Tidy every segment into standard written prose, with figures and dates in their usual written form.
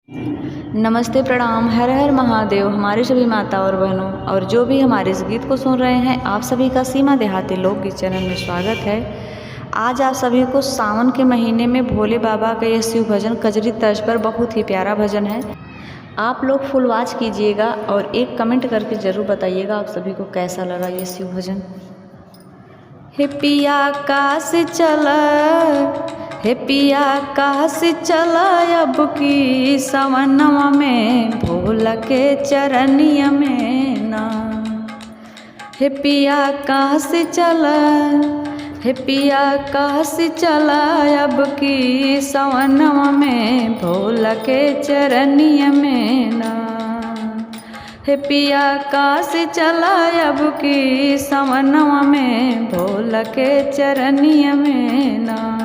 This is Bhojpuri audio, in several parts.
नमस्ते, प्रणाम, हर हर महादेव। हमारे सभी माता और बहनों और जो भी हमारे इस गीत को सुन रहे हैं, आप सभी का सीमा देहाती लोकगीत चैनल में स्वागत है। आज आप सभी को सावन के महीने में भोले बाबा का यह शिव भजन कजरी तर्ज पर बहुत ही प्यारा भजन है। आप लोग फुल वॉच कीजिएगा और एक कमेंट करके ज़रूर बताइएगा आप सभी को कैसा लगा ये शिव भजन। हे पिया काश चला, हे पिया काश चला, अब की सवनवा में भोला के चरनिया में ना। हे पिया काश चला, हे पिया काश चला, अब की सवनवा में भोला के चरनिया में ना। हे पिया काश चला, अब की सवनवा में भोला के चरनिया में ना।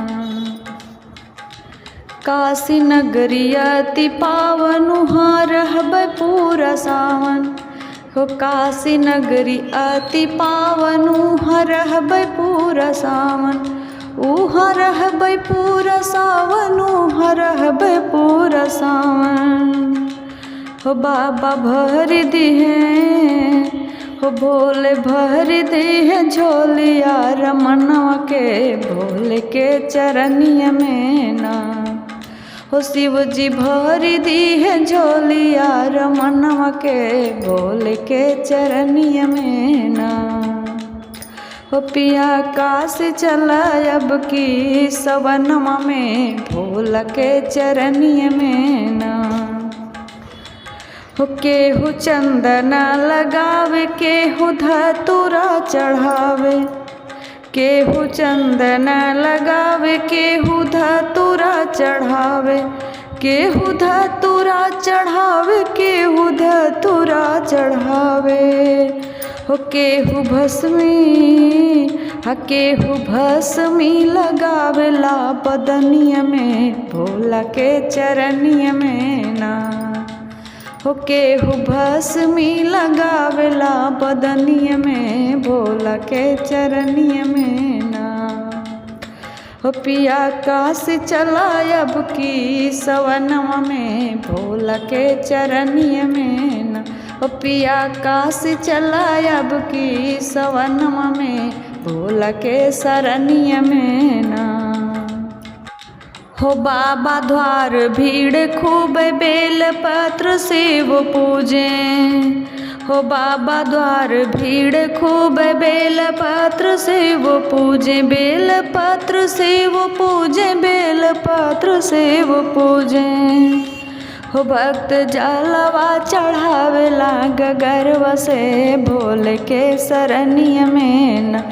काशी नगरी अति पावन, उहाँ रहबै पूरा सावन। हो काशी नगरी अति पावन, उहाँ रहबै पूरा सावन। उहाँ रहबै पूरा सावन, उहाँ रहबै पूरा सावन। हो बाबा भर दिहे, हो भोले भर दिहे झोलिया रमनवा के भोले के चरनिया में ना। हो शिव जी भर दी है झोलिया रमनवा के भोले के चरनिया में ना। हो पिया काश चला, अब की सवनवा में भोला के चरनिया में ना। हो केहू चंदना लगावे, केहू धतूरा चढ़ावे। केहू चंदना लगावे, केहू धतूरा चढ़ावे। केहू धतूरा चढ़ावे, केहू धतूरा चढ़ावे। हो केहू भस्मी, हा केहू भस्मी लगावेला बदनिया में भोला के चरनिया में ना। हो केहू भस्मी लगावेला बदनिया में भोला के चरनिया में ना। हो पिया काश चला, अब की सवनवा में भोला के चरनिया में ना। हो पिया काश चला, अब की सवनवा में भोला के सरनिया में ना। हो बाबा द्वार भीड़ खूब बेल पत्र सेव पूजे। हो बाबा द्वार भीड़ खूब बेल पत्र सेव पूजे। बेल पत्र सेव पूजे, बेल पत्र सेव पूजे। हो भक्त जलवा चढ़ावेला गगरवा से भोले के सरनिया में ना।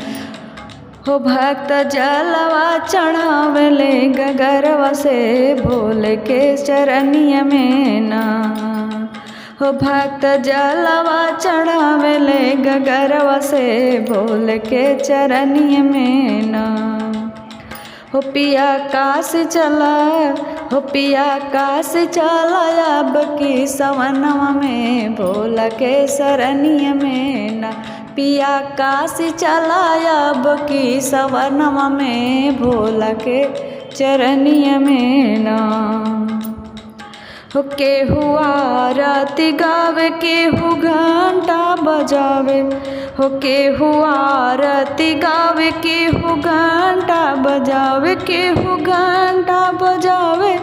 हो भक्त जलवा चढ़ावेले गगरवा से भोले के चरनिया में ना। हो भक्त जलवा चढ़ावेले गगरवा से भोले के चरनिया में ना। हो पिया काश चला, हो पिया काश चला, अब की सवनवा में भोला के सरनिया में ना। पिया काश चला, अब की सवनवा में भोला के चरनिया में ना। हो केहू आरती गावे, केहू घंटा बजावे। हो केहू आरती गावे, केहू घंटा बजावे। केहू घंटा बजावे,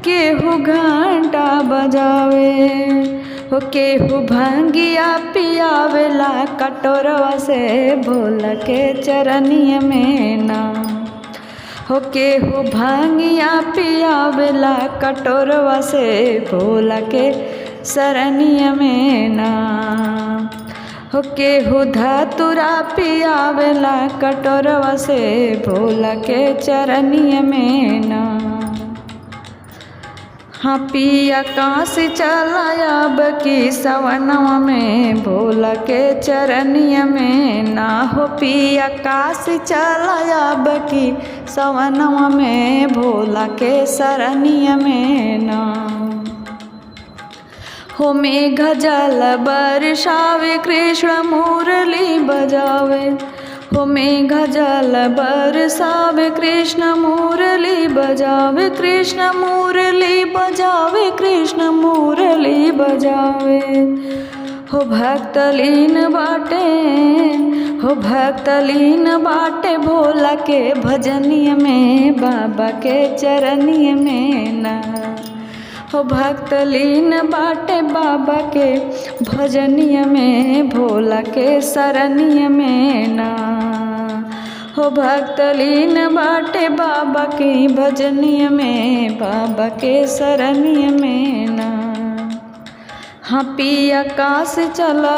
केहू घंटा बजावे। हो केहू भंगिया पियावेला कटोरवा से भोला के चरनिया में ना। हो केहू भंगिया पियावेला कटोरवा से भोला के सरनिया में ना। हो केहू धतूरा पियावेला कटोरवा से भोला के चरनिया में ना। हाँ पिया काश चला, अब की सवनवा में भोला के चरनिया में ना। हो पिया काश चला, अब की सवनवा में भोला के सरनिया में ना। हो मेघ जल बरसावे, कृष्ण मुरली बजावे। हो मेघ जल बरसावे कृष्ण मुरली बजावे, कृष्ण मुरली बजावे, कृष्ण मुरली बजावे। हो भक्त लीन बाटे, हो भक्त लीन बाटे भोला के भजनिय में, बाबा के चरनिय में ना। हो भक्त लीन बाटे बाबा के भजनिय में, भोला के शरणिय में ना। हो भक्त लीन बाटे बाबा के भजनिय में, बाबा के शरणिय में ना। हाँ पिया काशी चला,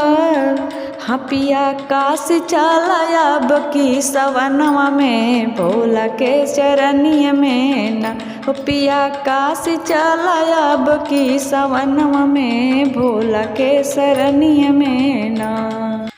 हाँ पिया काशी चला अब की सवनवा में, भोला के चरनिय में ना। हो पिया काशी चला अब की सवनवा में, भोला के शरणिय में ना।